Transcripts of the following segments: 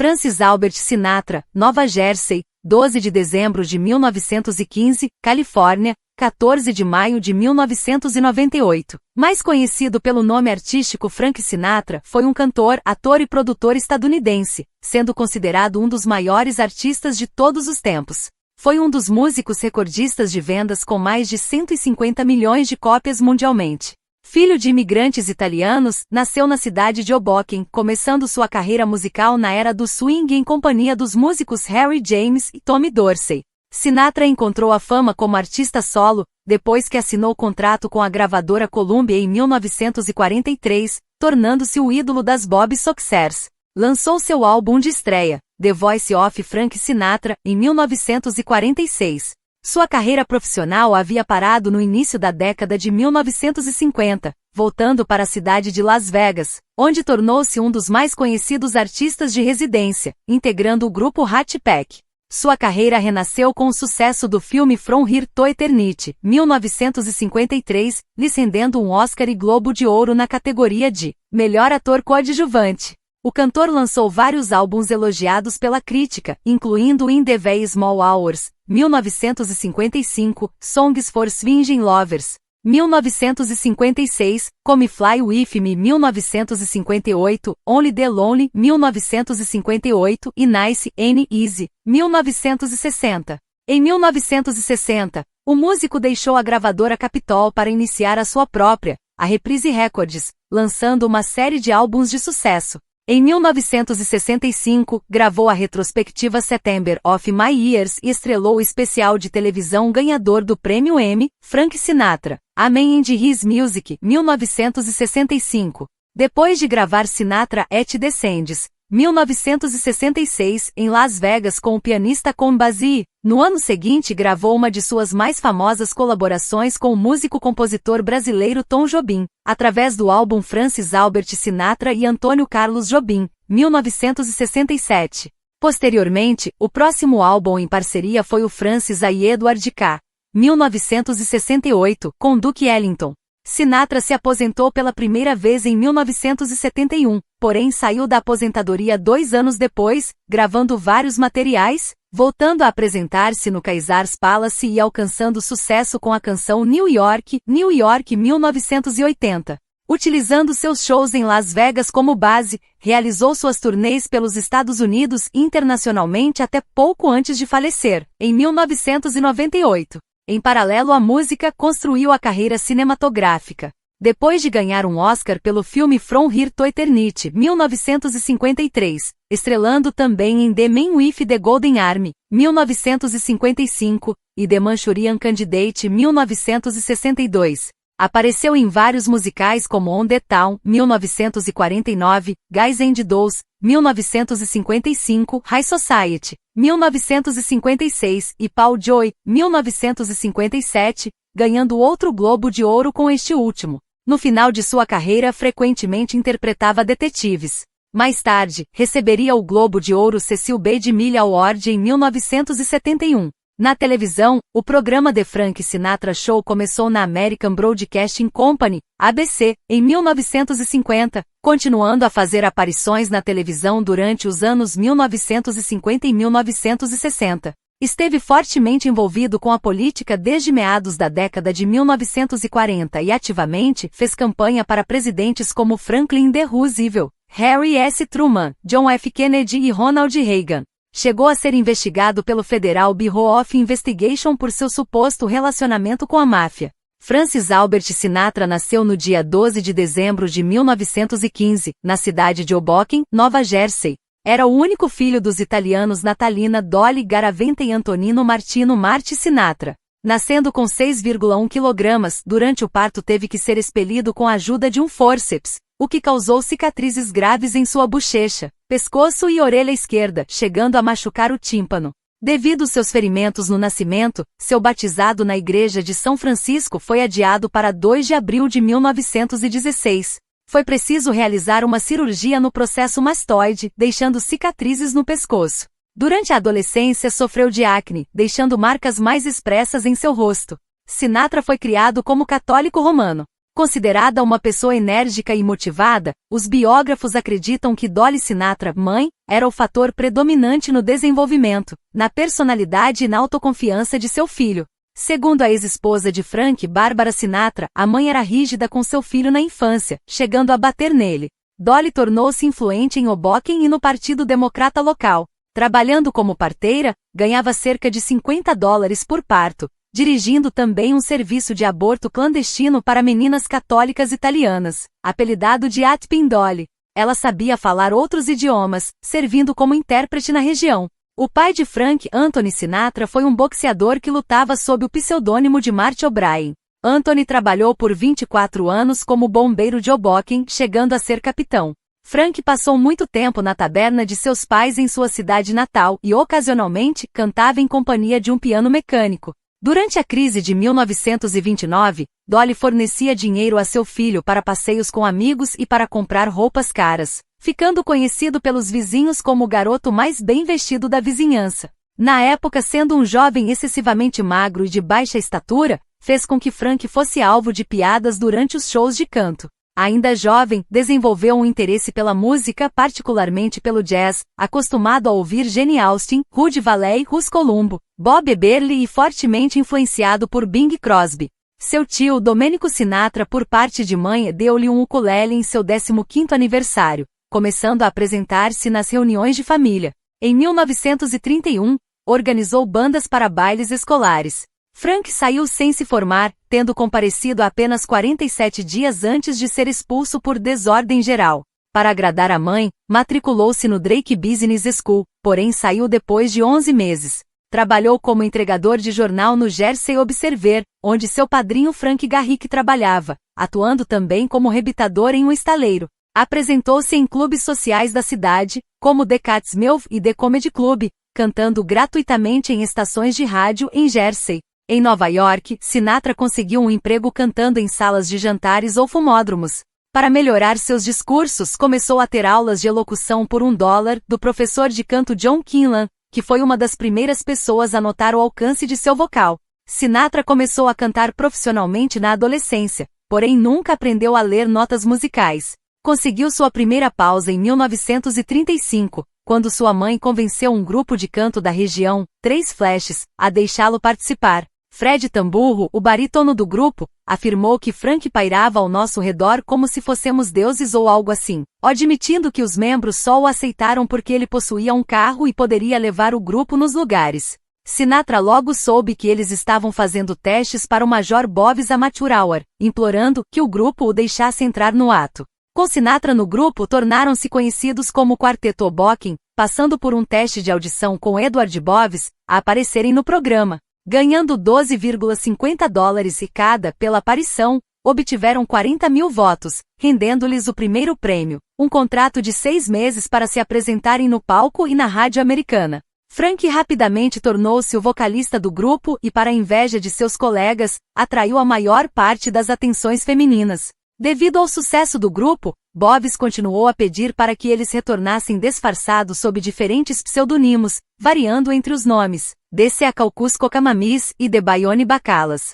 Francis Albert Sinatra, Nova Jersey, 12 de dezembro de 1915, Califórnia, 14 de maio de 1998. Mais conhecido pelo nome artístico Frank Sinatra, foi um cantor, ator e produtor estadunidense, sendo considerado um dos maiores artistas de todos os tempos. Foi um dos músicos recordistas de vendas com mais de 150 milhões de cópias mundialmente. Filho de imigrantes italianos, nasceu na cidade de Hoboken, começando sua carreira musical na era do swing em companhia dos músicos Harry James e Tommy Dorsey. Sinatra encontrou a fama como artista solo, depois que assinou contrato com a gravadora Columbia em 1943, tornando-se o ídolo das Bob Soxers. Lançou seu álbum de estreia, The Voice of Frank Sinatra, em 1946. Sua carreira profissional havia parado no início da década de 1950, voltando para a cidade de Las Vegas, onde tornou-se um dos mais conhecidos artistas de residência, integrando o grupo Rat Pack. Sua carreira renasceu com o sucesso do filme From Here to Eternity, 1953, lhe rendendo um Oscar e Globo de Ouro na categoria de Melhor Ator Coadjuvante. O cantor lançou vários álbuns elogiados pela crítica, incluindo In the Very Small Hours, 1955, Songs for Swingin' Lovers, 1956, Come Fly With Me, 1958, Only the Lonely, 1958 e Nice and Easy, 1960. Em 1960, o músico deixou a gravadora Capitol para iniciar a sua própria, a Reprise Records, lançando uma série de álbuns de sucesso. Em 1965, gravou a retrospectiva September of My Years e estrelou o especial de televisão ganhador do Prêmio Emmy, Frank Sinatra, Amen and His Music, 1965. Depois de gravar Sinatra at the Sands, 1966, em Las Vegas com o pianista Count Basie, no ano seguinte gravou uma de suas mais famosas colaborações com o músico-compositor brasileiro Tom Jobim, através do álbum Francis Albert Sinatra e Antônio Carlos Jobim, 1967. Posteriormente, o próximo álbum em parceria foi o Francis e Edward K. 1968, com Duke Ellington. Sinatra se aposentou pela primeira vez em 1971, porém saiu da aposentadoria 2 anos depois, gravando vários materiais, voltando a apresentar-se no Caesars Palace e alcançando sucesso com a canção New York, 1980. Utilizando seus shows em Las Vegas como base, realizou suas turnês pelos Estados Unidos e internacionalmente até pouco antes de falecer, em 1998. Em paralelo à música, construiu a carreira cinematográfica. Depois de ganhar um Oscar pelo filme From Here to Eternity, 1953, estrelando também em The Man with the Golden Army, 1955, e The Manchurian Candidate, 1962. Apareceu em vários musicais como On the Town, 1949, Guys and Dolls, 1955, High Society, 1956 e Paul Joy, 1957, ganhando outro Globo de Ouro com este último. No final de sua carreira frequentemente interpretava detetives. Mais tarde, receberia o Globo de Ouro Cecil B. DeMille Award em 1971. Na televisão, o programa The Frank Sinatra Show começou na American Broadcasting Company, ABC, em 1950, continuando a fazer aparições na televisão durante os anos 1950 e 1960. Esteve fortemente envolvido com a política desde meados da década de 1940 e ativamente fez campanha para presidentes como Franklin D. Roosevelt, Harry S. Truman, John F. Kennedy e Ronald Reagan. Chegou a ser investigado pelo Federal Bureau of Investigation por seu suposto relacionamento com a máfia. Francis Albert Sinatra nasceu no dia 12 de dezembro de 1915, na cidade de Hoboken, Nova Jersey. Era o único filho dos italianos Natalina Dolly Garaventa e Antonino Martino Marti Sinatra. Nascendo com 6,1 kg, durante o parto teve que ser expelido com a ajuda de um fórceps, o que causou cicatrizes graves em sua bochecha, pescoço e orelha esquerda, chegando a machucar o tímpano. Devido aos seus ferimentos no nascimento, seu batizado na igreja de São Francisco foi adiado para 2 de abril de 1916. Foi preciso realizar uma cirurgia no processo mastoide, deixando cicatrizes no pescoço. Durante a adolescência sofreu de acne, deixando marcas mais expressas em seu rosto. Sinatra foi criado como católico romano. Considerada uma pessoa enérgica e motivada, os biógrafos acreditam que Dolly Sinatra, mãe, era o fator predominante no desenvolvimento, na personalidade e na autoconfiança de seu filho. Segundo a ex-esposa de Frank, Barbara Sinatra, a mãe era rígida com seu filho na infância, chegando a bater nele. Dolly tornou-se influente em Hoboken e no Partido Democrata local. Trabalhando como parteira, ganhava cerca de $50 por parto, dirigindo também um serviço de aborto clandestino para meninas católicas italianas, apelidado de Atpin Dolly. Ela sabia falar outros idiomas, servindo como intérprete na região. O pai de Frank, Anthony Sinatra, foi um boxeador que lutava sob o pseudônimo de Marty O'Brien. Anthony trabalhou por 24 anos como bombeiro de Hoboken, chegando a ser capitão. Frank passou muito tempo na taberna de seus pais em sua cidade natal e, ocasionalmente, cantava em companhia de um piano mecânico. Durante a crise de 1929, Dolly fornecia dinheiro a seu filho para passeios com amigos e para comprar roupas caras, ficando conhecido pelos vizinhos como o garoto mais bem vestido da vizinhança. Na época, sendo um jovem excessivamente magro e de baixa estatura, fez com que Frank fosse alvo de piadas durante os shows de canto. Ainda jovem, desenvolveu um interesse pela música, particularmente pelo jazz, acostumado a ouvir Jane Austen, Rudy Vallee, Russ Columbo, Bob Eberly e fortemente influenciado por Bing Crosby. Seu tio, Domenico Sinatra, por parte de mãe, deu-lhe um ukulele em seu 15º aniversário, começando a apresentar-se nas reuniões de família. Em 1931, organizou bandas para bailes escolares. Frank saiu sem se formar, tendo comparecido apenas 47 dias antes de ser expulso por desordem geral. Para agradar a mãe, matriculou-se no Drake Business School, porém saiu depois de 11 meses. Trabalhou como entregador de jornal no Jersey Observer, onde seu padrinho Frank Garrick trabalhava, atuando também como rebitador em um estaleiro. Apresentou-se em clubes sociais da cidade, como The Cat's Meow e The Comedy Club, cantando gratuitamente em estações de rádio em Jersey. Em Nova York, Sinatra conseguiu um emprego cantando em salas de jantares ou fumódromos. Para melhorar seus discursos, começou a ter aulas de elocução por $1 do professor de canto John Quinlan, que foi uma das primeiras pessoas a notar o alcance de seu vocal. Sinatra começou a cantar profissionalmente na adolescência, porém nunca aprendeu a ler notas musicais. Conseguiu sua primeira pausa em 1935, quando sua mãe convenceu um grupo de canto da região, 3 Flashes, a deixá-lo participar. Fred Tamburro, o barítono do grupo, afirmou que Frank pairava ao nosso redor como se fossemos deuses ou algo assim, admitindo que os membros só o aceitaram porque ele possuía um carro e poderia levar o grupo nos lugares. Sinatra logo soube que eles estavam fazendo testes para o Major Bob's Amateur Hour, implorando que o grupo o deixasse entrar no ato. Com Sinatra no grupo, tornaram-se conhecidos como Quarteto Hoboken, passando por um teste de audição com Edward Bobs, a aparecerem no programa. Ganhando $12,50 e cada pela aparição, obtiveram 40 mil votos, rendendo-lhes o primeiro prêmio, um contrato de 6 meses para se apresentarem no palco e na rádio americana. Frank rapidamente tornou-se o vocalista do grupo e, para a inveja de seus colegas, atraiu a maior parte das atenções femininas. Devido ao sucesso do grupo, Bobs continuou a pedir para que eles retornassem disfarçados sob diferentes pseudonimos, variando entre os nomes D.C. Calcus Cocamamis e The Bayonne Bacalas.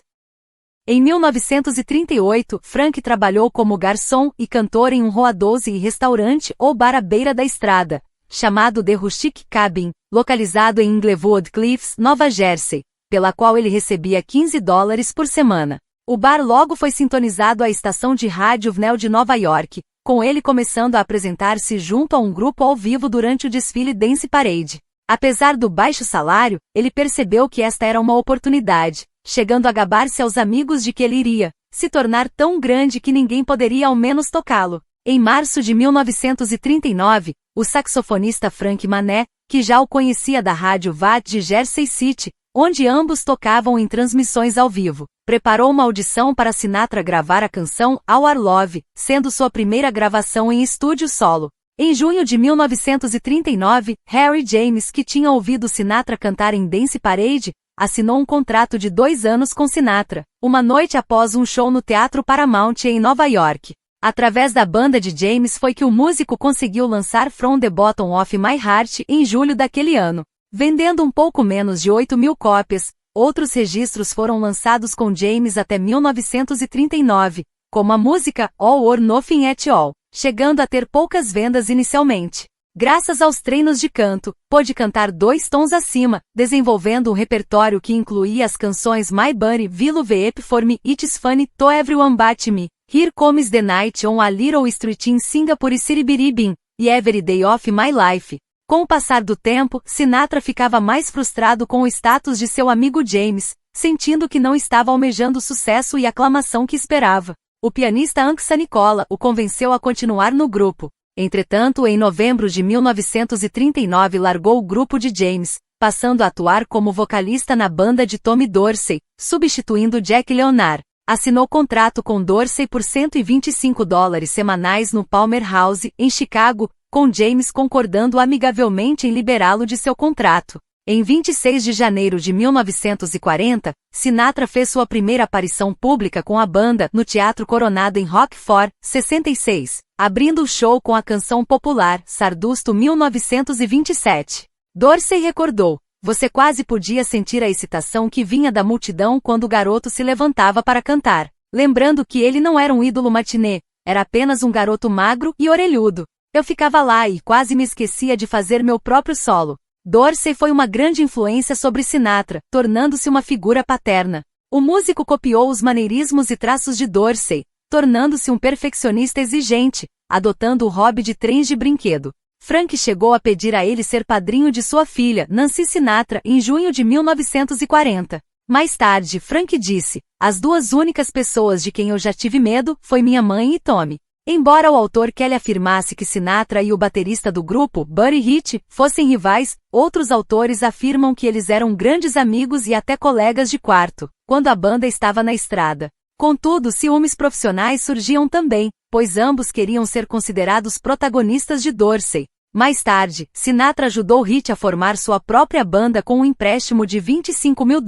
Em 1938, Frank trabalhou como garçom e cantor em um Roadhouse e restaurante ou bar à beira da estrada, chamado The Rustic Cabin, localizado em Inglewood Cliffs, Nova Jersey, pela qual ele recebia $15 por semana. O bar logo foi sintonizado à estação de rádio VNL de Nova York, com ele começando a apresentar-se junto a um grupo ao vivo durante o desfile Dance Parade. Apesar do baixo salário, ele percebeu que esta era uma oportunidade, chegando a gabar-se aos amigos de que ele iria se tornar tão grande que ninguém poderia ao menos tocá-lo. Em março de 1939, o saxofonista Frank Mané, que já o conhecia da rádio VAT de Jersey City, onde ambos tocavam em transmissões ao vivo, preparou uma audição para Sinatra gravar a canção Our Love, sendo sua primeira gravação em estúdio solo. Em junho de 1939, Harry James, que tinha ouvido Sinatra cantar em Dance Parade, assinou um contrato de 2 anos com Sinatra, uma noite após um show no Teatro Paramount em Nova York. Através da banda de James foi que o músico conseguiu lançar From the Bottom of My Heart em julho daquele ano. Vendendo um pouco menos de 8.000 cópias, outros registros foram lançados com James até 1939, como a música All or Nothing at All, chegando a ter poucas vendas inicialmente. Graças aos treinos de canto, pôde cantar 2 tons acima, desenvolvendo um repertório que incluía as canções My Buddy Will Veep For Me, It's Funny To Everyone But Me, Here Comes the Night on a Little Street in Singapore e Siribiribim, e Every Day of My Life. Com o passar do tempo, Sinatra ficava mais frustrado com o status de seu amigo James, sentindo que não estava almejando o sucesso e aclamação que esperava. O pianista Hank Sanicola o convenceu a continuar no grupo. Entretanto, em novembro de 1939 largou o grupo de James, passando a atuar como vocalista na banda de Tommy Dorsey, substituindo Jack Leonard. Assinou contrato com Dorsey por $125 semanais no Palmer House, em Chicago, com James concordando amigavelmente em liberá-lo de seu contrato. Em 26 de janeiro de 1940, Sinatra fez sua primeira aparição pública com a banda no Teatro Coronado em Rockford, 66, abrindo o show com a canção popular Sardusto 1927. Dorsey recordou: "Você quase podia sentir a excitação que vinha da multidão quando o garoto se levantava para cantar, lembrando que ele não era um ídolo matinê, era apenas um garoto magro e orelhudo. Eu ficava lá e quase me esquecia de fazer meu próprio solo." Dorsey foi uma grande influência sobre Sinatra, tornando-se uma figura paterna. O músico copiou os maneirismos e traços de Dorsey, tornando-se um perfeccionista exigente, adotando o hobby de trens de brinquedo. Frank chegou a pedir a ele ser padrinho de sua filha, Nancy Sinatra, em junho de 1940. Mais tarde, Frank disse: "As 2 únicas pessoas de quem eu já tive medo foi minha mãe e Tommy." Embora o autor Kelly afirmasse que Sinatra e o baterista do grupo, Buddy Rich, fossem rivais, outros autores afirmam que eles eram grandes amigos e até colegas de quarto, quando a banda estava na estrada. Contudo, ciúmes profissionais surgiam também, pois ambos queriam ser considerados protagonistas de Dorsey. Mais tarde, Sinatra ajudou Rich a formar sua própria banda com um empréstimo de $25 mil,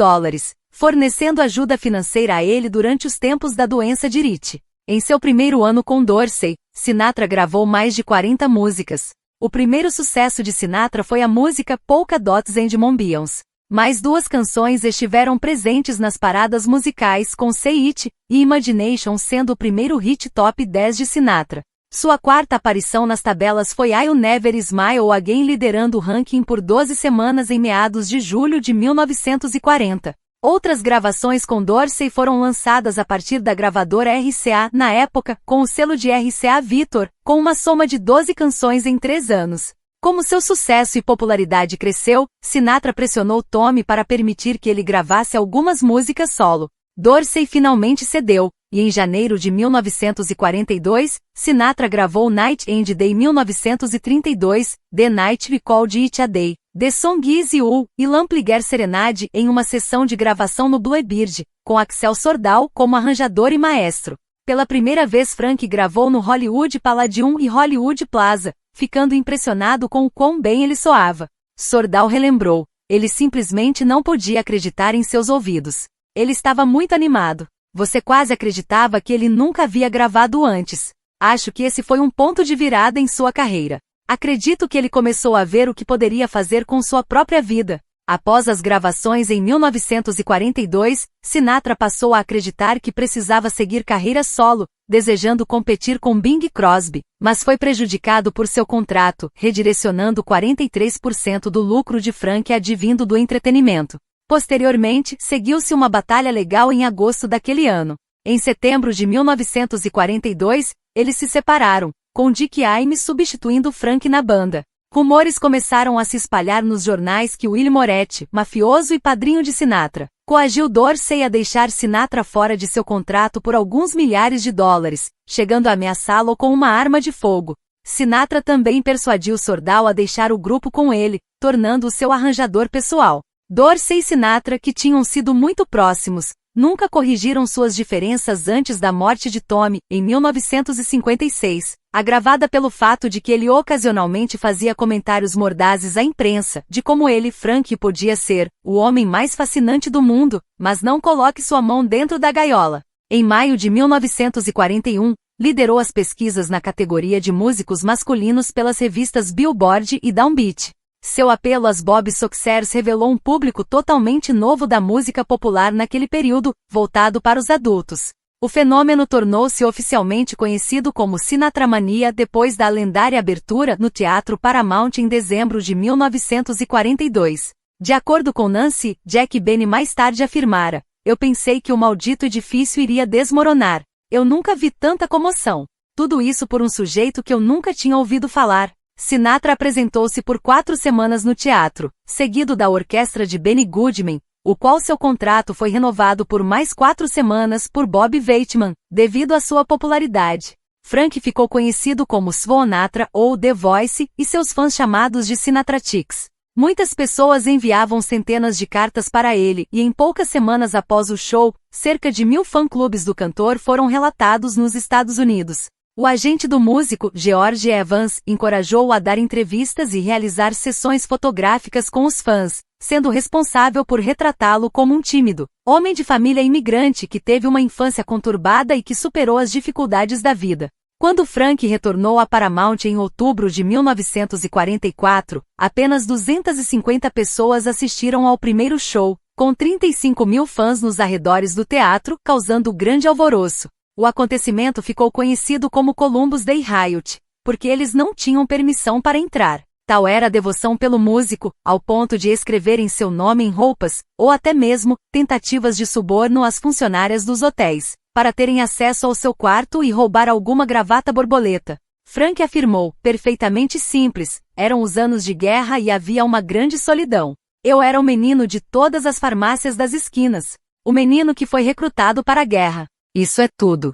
fornecendo ajuda financeira a ele durante os tempos da doença de Rich. Em seu primeiro ano com Dorsey, Sinatra gravou mais de 40 músicas. O primeiro sucesso de Sinatra foi a música Polka Dots and Moonbeams. Mais 2 canções estiveram presentes nas paradas musicais, com Say It e Imagination sendo o primeiro hit top 10 de Sinatra. Sua 4ª aparição nas tabelas foi I'll Never Smile Again, liderando o ranking por 12 semanas em meados de julho de 1940. Outras gravações com Dorsey foram lançadas a partir da gravadora RCA, na época, com o selo de RCA Victor, com uma soma de 12 canções em 3 anos. Como seu sucesso e popularidade cresceu, Sinatra pressionou Tommy para permitir que ele gravasse algumas músicas solo. Dorsey finalmente cedeu, e em janeiro de 1942, Sinatra gravou Night and Day 1932, The Night We Called It a Day, The Song Is You e Lamplighter Serenade em uma sessão de gravação no Bluebird, com Axel Sordal como arranjador e maestro. Pela primeira vez Frank gravou no Hollywood Palladium e Hollywood Plaza, ficando impressionado com o quão bem ele soava. Sordal relembrou: "Ele simplesmente não podia acreditar em seus ouvidos. Ele estava muito animado. Você quase acreditava que ele nunca havia gravado antes. Acho que esse foi um ponto de virada em sua carreira. Acredito que ele começou a ver o que poderia fazer com sua própria vida." Após as gravações em 1942, Sinatra passou a acreditar que precisava seguir carreira solo, desejando competir com Bing Crosby, mas foi prejudicado por seu contrato, redirecionando 43% do lucro de Frank advindo do entretenimento. Posteriormente, seguiu-se uma batalha legal em agosto daquele ano. Em setembro de 1942, eles se separaram, com Dick Imes substituindo Frank na banda. Rumores começaram a se espalhar nos jornais que Willie Moretti, mafioso e padrinho de Sinatra, coagiu Dorsey a deixar Sinatra fora de seu contrato por alguns milhares de dólares, chegando a ameaçá-lo com uma arma de fogo. Sinatra também persuadiu Sordal a deixar o grupo com ele, tornando-o seu arranjador pessoal. Dorsey e Sinatra, que tinham sido muito próximos, nunca corrigiram suas diferenças antes da morte de Tommy, em 1956, agravada pelo fato de que ele ocasionalmente fazia comentários mordazes à imprensa, de como ele, Frank, podia ser o homem mais fascinante do mundo, mas não coloque sua mão dentro da gaiola. Em maio de 1941, liderou as pesquisas na categoria de músicos masculinos pelas revistas Billboard e Downbeat. Seu apelo às Bob Soxers revelou um público totalmente novo da música popular naquele período, voltado para os adultos. O fenômeno tornou-se oficialmente conhecido como Sinatramania depois da lendária abertura no Teatro Paramount em dezembro de 1942. De acordo com Nancy, Jack Benny mais tarde afirmara: "Eu pensei que o maldito edifício iria desmoronar. Eu nunca vi tanta comoção. Tudo isso por um sujeito que eu nunca tinha ouvido falar." Sinatra apresentou-se por 4 semanas no teatro, seguido da orquestra de Benny Goodman, o qual seu contrato foi renovado por mais 4 semanas por Bob Weitman, devido à sua popularidade. Frank ficou conhecido como Swonatra ou The Voice, e seus fãs chamados de Sinatratics. Muitas pessoas enviavam centenas de cartas para ele, e em poucas semanas após o show, cerca de 1000 fã-clubes do cantor foram relatados nos Estados Unidos. O agente do músico, George Evans, encorajou-o a dar entrevistas e realizar sessões fotográficas com os fãs, sendo responsável por retratá-lo como um tímido homem de família imigrante que teve uma infância conturbada e que superou as dificuldades da vida. Quando Frank retornou à Paramount em outubro de 1944, apenas 250 pessoas assistiram ao primeiro show, com 35.000 fãs nos arredores do teatro, causando grande alvoroço. O acontecimento ficou conhecido como Columbus Day Riot, porque eles não tinham permissão para entrar. Tal era a devoção pelo músico, ao ponto de escreverem seu nome em roupas, ou até mesmo, tentativas de suborno às funcionárias dos hotéis, para terem acesso ao seu quarto e roubar alguma gravata borboleta. Frank afirmou: "Perfeitamente simples, eram os anos de guerra e havia uma grande solidão. Eu era o menino de todas as farmácias das esquinas. O menino que foi recrutado para a guerra. Isso é tudo."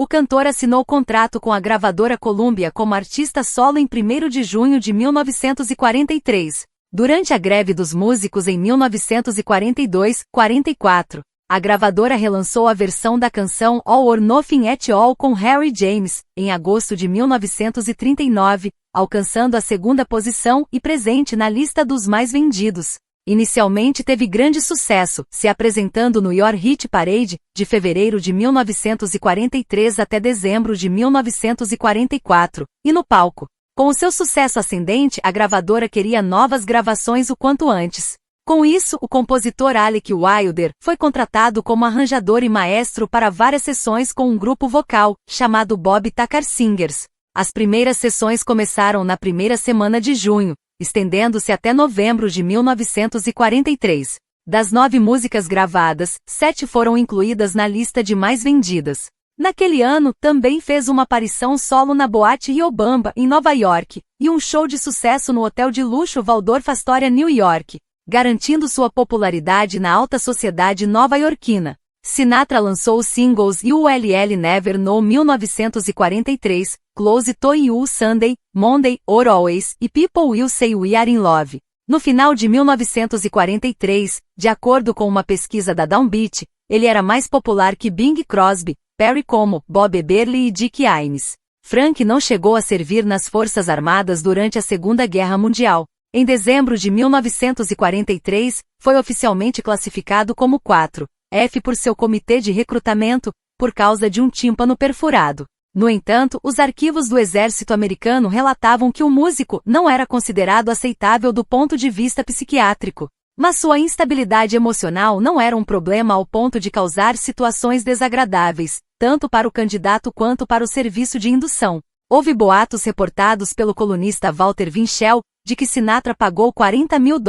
O cantor assinou contrato com a gravadora Columbia como artista solo em 1º de junho de 1943. Durante a greve dos músicos em 1942-44, a gravadora relançou a versão da canção All or Nothing at All com Harry James, em agosto de 1939, alcançando a 2ª posição e presente na lista dos mais vendidos. Inicialmente teve grande sucesso, se apresentando no Your Hit Parade, de fevereiro de 1943 até dezembro de 1944, e no palco. Com o seu sucesso ascendente, a gravadora queria novas gravações o quanto antes. Com isso, o compositor Alec Wilder foi contratado como arranjador e maestro para várias sessões com um grupo vocal, chamado Bob Tucker Singers. As primeiras sessões começaram na primeira semana de junho, estendendo-se até novembro de 1943. Das 9 músicas gravadas, 7 foram incluídas na lista de mais vendidas. Naquele ano, também fez uma aparição solo na Boate Riobamba, em Nova York, e um show de sucesso no hotel de luxo Waldorf Astoria, New York, garantindo sua popularidade na alta sociedade nova-iorquina. Sinatra lançou os singles ULL Never Know 1943, Close to You Sunday, Monday, or Always, e People Will Say We Are in Love. No final de 1943, de acordo com uma pesquisa da Downbeat, ele era mais popular que Bing Crosby, Perry Como, Bob Eberle e Dick Haynes. Frank não chegou a servir nas Forças Armadas durante a Segunda Guerra Mundial. Em dezembro de 1943, foi oficialmente classificado como 4F por seu comitê de recrutamento, por causa de um tímpano perfurado. No entanto, os arquivos do exército americano relatavam que o músico não era considerado aceitável do ponto de vista psiquiátrico. Mas sua instabilidade emocional não era um problema ao ponto de causar situações desagradáveis, tanto para o candidato quanto para o serviço de indução. Houve boatos reportados pelo colunista Walter Winchell, de que Sinatra pagou $40 mil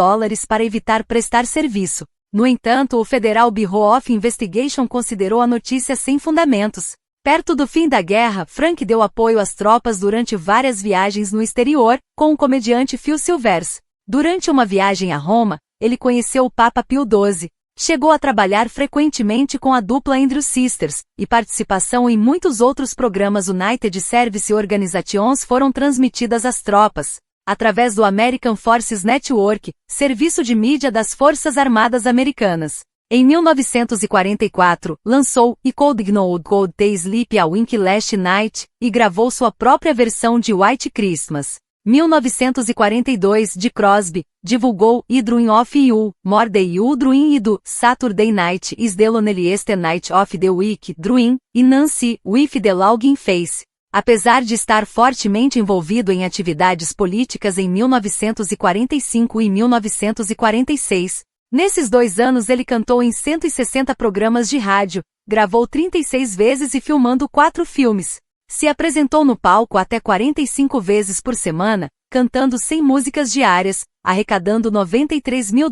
para evitar prestar serviço. No entanto, o Federal Bureau of Investigation considerou a notícia sem fundamentos. Perto do fim da guerra, Frank deu apoio às tropas durante várias viagens no exterior, com o comediante Phil Silvers. Durante uma viagem a Roma, ele conheceu o Papa Pio XII. Chegou a trabalhar frequentemente com a dupla Andrew Sisters, e participação em muitos outros programas United Service Organizations foram transmitidas às tropas, através do American Forces Network, serviço de mídia das Forças Armadas Americanas. Em 1944, lançou "I Could Know Cold They Sleep a Wink Last Night", e gravou sua própria versão de White Christmas. 1942, de Crosby, divulgou "I Dream of You, More Than You Dream" e do "Saturday Night is the Loneliest Night of the Week", Dream, e Nancy, "With the Longing Face". Apesar de estar fortemente envolvido em atividades políticas em 1945 e 1946, nesses 2 anos ele cantou em 160 programas de rádio, gravou 36 vezes e filmando 4 filmes. Se apresentou no palco até 45 vezes por semana, cantando 100 músicas diárias, arrecadando $93 mil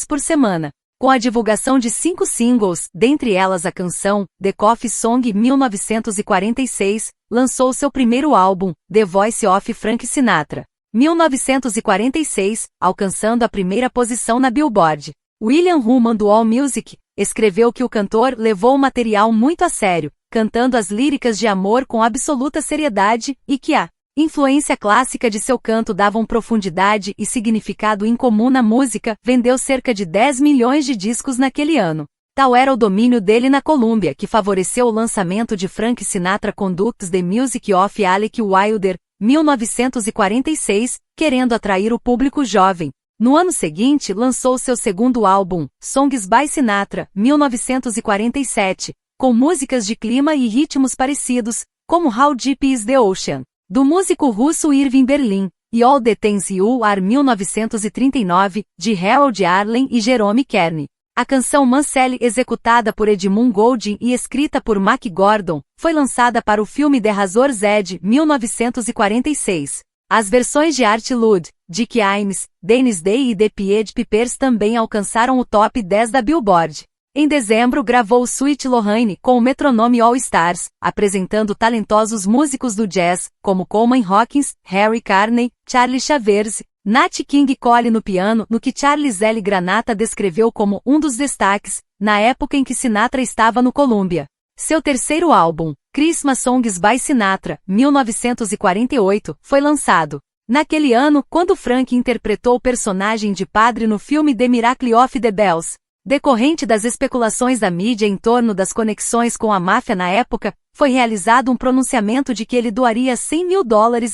por semana. Com a divulgação de 5 singles, dentre elas a canção The Coffee Song 1946, lançou seu primeiro álbum, The Voice of Frank Sinatra, 1946, alcançando a primeira posição na Billboard. William Ruman do AllMusic escreveu que o cantor levou o material muito a sério, cantando as líricas de amor com absoluta seriedade e que a influência clássica de seu canto davam profundidade e significado incomum na música. Vendeu cerca de 10 milhões de discos naquele ano. Tal era o domínio dele na Columbia, que favoreceu o lançamento de Frank Sinatra Conducts The Music of Alec Wilder, 1946, querendo atrair o público jovem. No ano seguinte, lançou seu segundo álbum, Songs by Sinatra, 1947, com músicas de clima e ritmos parecidos, como How Deep is the Ocean, do músico russo Irving Berlin, e All the Things You Are 1939, de Harold Arlen e Jerome Kern. A canção Mansell, executada por Edmund Goulding e escrita por Mac Gordon, foi lançada para o filme The Razor's Edge, 1946. As versões de Art Lud, Dick Imes, Dennis Day e The Pied Pipers também alcançaram o top 10 da Billboard. Em dezembro gravou Sweet Lorraine com o Metronome All Stars, apresentando talentosos músicos do jazz, como Coleman Hawkins, Harry Carney, Charlie Chavez, Nat King Cole no piano, no que Charles L. Granata descreveu como um dos destaques, na época em que Sinatra estava no Columbia. Seu terceiro álbum, Christmas Songs by Sinatra, 1948, foi lançado. Naquele ano, quando Frank interpretou o personagem de padre no filme The Miracle of the Bells. Decorrente das especulações da mídia em torno das conexões com a máfia na época, foi realizado um pronunciamento de que ele doaria $100 mil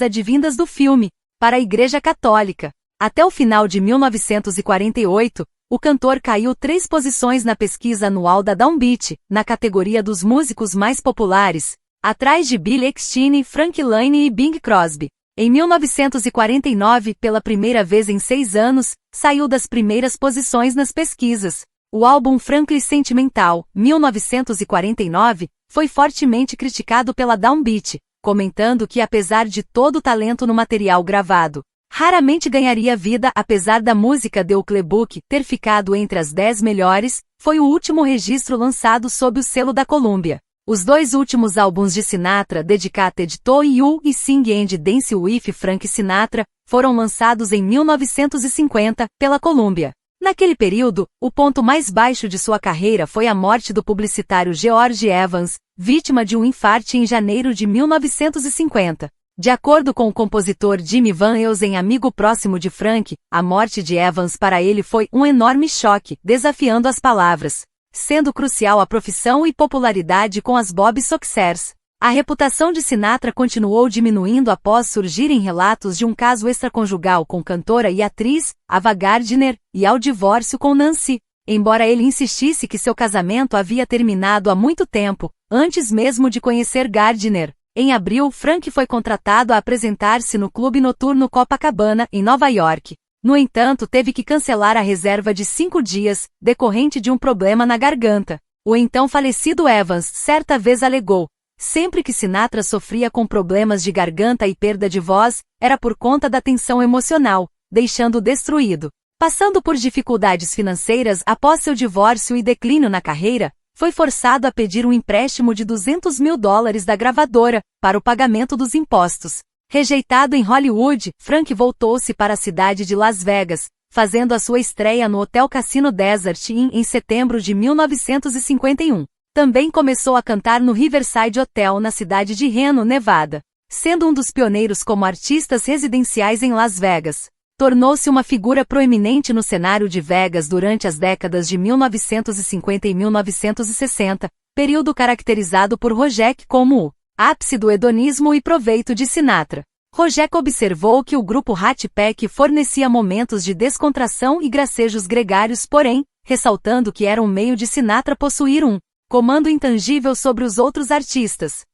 advindas do filme para a Igreja Católica. Até o final de 1948, o cantor caiu 3 posições na pesquisa anual da Downbeat, na categoria dos músicos mais populares, atrás de Billy Eckstine, Frank Lane e Bing Crosby. Em 1949, pela primeira vez em 6 anos, saiu das primeiras posições nas pesquisas. O álbum Frankly Sentimental, 1949, foi fortemente criticado pela Downbeat, comentando que apesar de todo o talento no material gravado, raramente ganharia vida. Apesar da música The Ukulele Book ter ficado entre as 10 melhores, foi o último registro lançado sob o selo da Columbia. Os 2 últimos álbuns de Sinatra, Dedicated to You e Sing and Dance with Frank Sinatra, foram lançados em 1950, pela Columbia. Naquele período, o ponto mais baixo de sua carreira foi a morte do publicitário George Evans, vítima de um infarte em janeiro de 1950. De acordo com o compositor Jimmy Van Heusen, amigo próximo de Frank, a morte de Evans para ele foi um enorme choque, desafiando as palavras, sendo crucial a profissão e popularidade com as Bob Soxers. A reputação de Sinatra continuou diminuindo após surgirem relatos de um caso extraconjugal com cantora e atriz, Ava Gardner, e ao divórcio com Nancy. Embora ele insistisse que seu casamento havia terminado há muito tempo, antes mesmo de conhecer Gardner. Em abril, Frank foi contratado a apresentar-se no clube noturno Copacabana, em Nova York. No entanto, teve que cancelar a reserva de 5 dias, decorrente de um problema na garganta. O então falecido Evans certa vez alegou: sempre que Sinatra sofria com problemas de garganta e perda de voz, era por conta da tensão emocional, deixando-o destruído. Passando por dificuldades financeiras após seu divórcio e declínio na carreira, foi forçado a pedir um empréstimo de $200 mil da gravadora, para o pagamento dos impostos. Rejeitado em Hollywood, Frank voltou-se para a cidade de Las Vegas, fazendo a sua estreia no Hotel Casino Desert Inn em setembro de 1951. Também começou a cantar no Riverside Hotel na cidade de Reno, Nevada. Sendo um dos pioneiros como artistas residenciais em Las Vegas, tornou-se uma figura proeminente no cenário de Vegas durante as décadas de 1950 e 1960, período caracterizado por Rojack como o ápice do hedonismo e proveito de Sinatra. Rojack observou que o grupo Rat Pack fornecia momentos de descontração e gracejos gregários, porém, ressaltando que era um meio de Sinatra possuir um comando intangível sobre os outros artistas.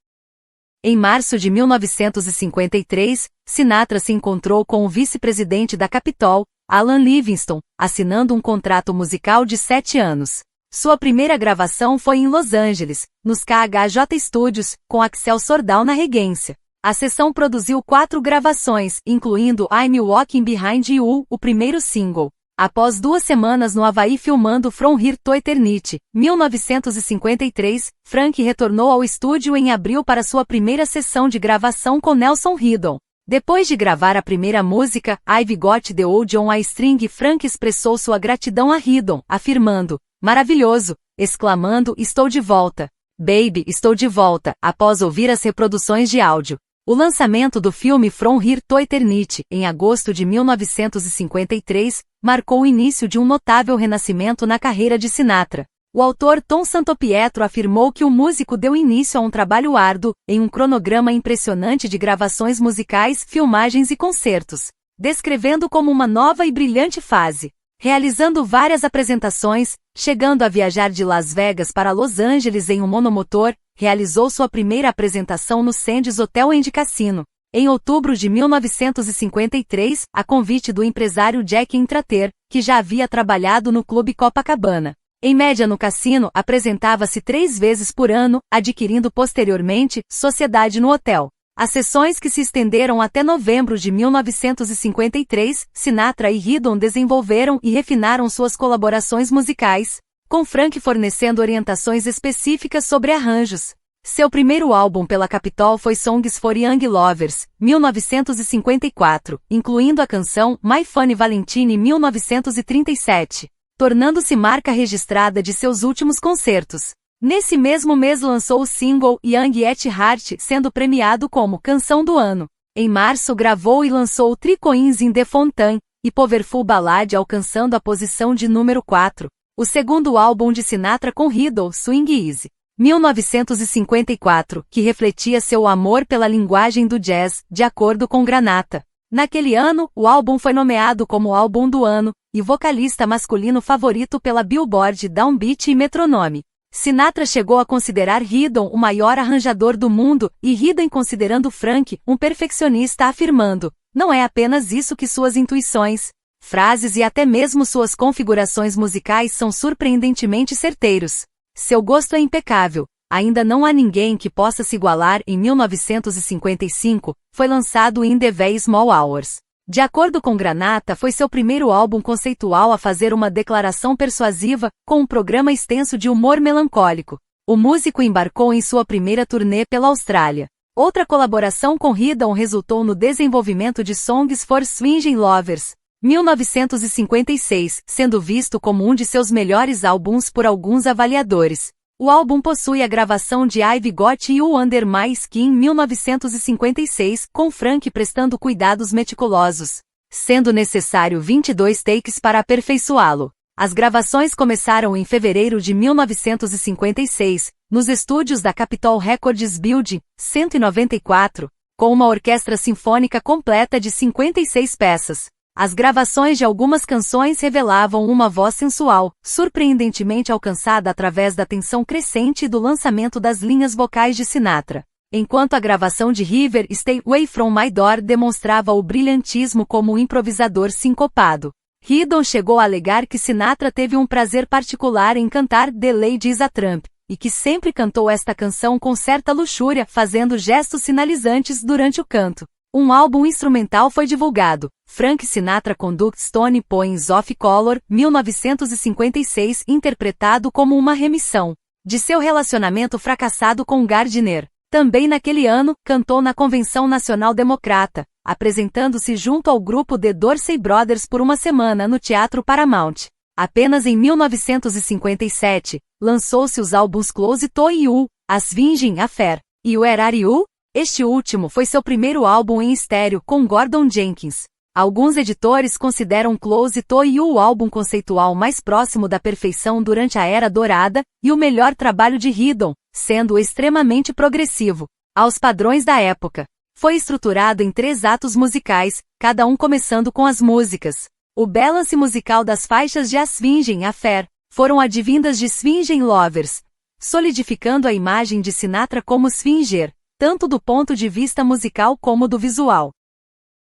Em março de 1953, Sinatra se encontrou com o vice-presidente da Capitol, Alan Livingston, assinando um contrato musical de 7 anos. Sua primeira gravação foi em Los Angeles, nos KHJ Studios, com Axel Sordal na regência. A sessão produziu 4 gravações, incluindo I'm Walking Behind You, o primeiro single. Após 2 semanas no Havaí filmando From Here to Eternity, 1953, Frank retornou ao estúdio em abril para sua primeira sessão de gravação com Nelson Riddle. Depois de gravar a primeira música, I've Got the Old on a String, Frank expressou sua gratidão a Riddle, afirmando, "Maravilhoso!", exclamando, "Estou de volta. Baby, estou de volta", após ouvir as reproduções de áudio. O lançamento do filme From Here to Eternity, em agosto de 1953, marcou o início de um notável renascimento na carreira de Sinatra. O autor Tom Santopietro afirmou que o músico deu início a um trabalho árduo, em um cronograma impressionante de gravações musicais, filmagens e concertos, descrevendo como uma nova e brilhante fase. Realizando várias apresentações, chegando a viajar de Las Vegas para Los Angeles em um monomotor, realizou sua primeira apresentação no Sands Hotel and Casino. Em outubro de 1953, a convite do empresário Jack Intrater, que já havia trabalhado no Clube Copacabana. Em média no cassino, apresentava-se 3 vezes por ano, adquirindo posteriormente sociedade no hotel. As sessões que se estenderam até novembro de 1953, Sinatra e Riddle desenvolveram e refinaram suas colaborações musicais, com Frank fornecendo orientações específicas sobre arranjos. Seu primeiro álbum pela Capitol foi Songs for Young Lovers, 1954, incluindo a canção My Funny Valentine 1937, tornando-se marca registrada de seus últimos concertos. Nesse mesmo mês lançou o single Young at Heart, sendo premiado como Canção do Ano. Em março gravou e lançou Three Coins in the Fountain, e Powerful Ballad, alcançando a posição de número 4. O segundo álbum de Sinatra com Riddle, Swing Easy, 1954, que refletia seu amor pela linguagem do jazz, de acordo com Granata. Naquele ano, o álbum foi nomeado como Álbum do Ano, e vocalista masculino favorito pela Billboard, Downbeat e Metronome. Sinatra chegou a considerar Riddle o maior arranjador do mundo, e Riddle considerando Frank um perfeccionista, afirmando, "Não é apenas isso que suas intuições, frases e até mesmo suas configurações musicais são surpreendentemente certeiros. Seu gosto é impecável. Ainda não há ninguém que possa se igualar." Em 1955, foi lançado In the Very Small Hours. De acordo com Granata, foi seu primeiro álbum conceitual a fazer uma declaração persuasiva, com um programa extenso de humor melancólico. O músico embarcou em sua primeira turnê pela Austrália. Outra colaboração com Riddle resultou no desenvolvimento de Songs for Swingin' Lovers, 1956, sendo visto como um de seus melhores álbuns por alguns avaliadores. O álbum possui a gravação de I've Got You Under My Skin 1956, com Frank prestando cuidados meticulosos, sendo necessário 22 takes para aperfeiçoá-lo. As gravações começaram em fevereiro de 1956, nos estúdios da Capitol Records Building, 194, com uma orquestra sinfônica completa de 56 peças. As gravações de algumas canções revelavam uma voz sensual, surpreendentemente alcançada através da tensão crescente e do lançamento das linhas vocais de Sinatra. Enquanto a gravação de River Stay Away From My Door demonstrava o brilhantismo como um improvisador sincopado. Riddle chegou a alegar que Sinatra teve um prazer particular em cantar The Lady Is a Tramp, e que sempre cantou esta canção com certa luxúria, fazendo gestos sinalizantes durante o canto. Um álbum instrumental foi divulgado, Frank Sinatra Conducts Stone Poems of Color, 1956, interpretado como uma remissão de seu relacionamento fracassado com Gardner. Também naquele ano, cantou na Convenção Nacional Democrata, apresentando-se junto ao grupo The Dorsey Brothers por uma semana no Teatro Paramount. Apenas em 1957, lançou-se os álbuns Close to You, A Swingin' Affair e Where Are You? Este último foi seu primeiro álbum em estéreo com Gordon Jenkins. Alguns editores consideram Close to You o álbum conceitual mais próximo da perfeição durante a Era Dourada, e o melhor trabalho de Riddle, sendo extremamente progressivo, aos padrões da época. Foi estruturado em 3 atos musicais, cada um começando com as músicas. O balance musical das faixas de A Swingin' Affair foram advindas de Swingin' Lovers, solidificando a imagem de Sinatra como swinger, tanto do ponto de vista musical como do visual.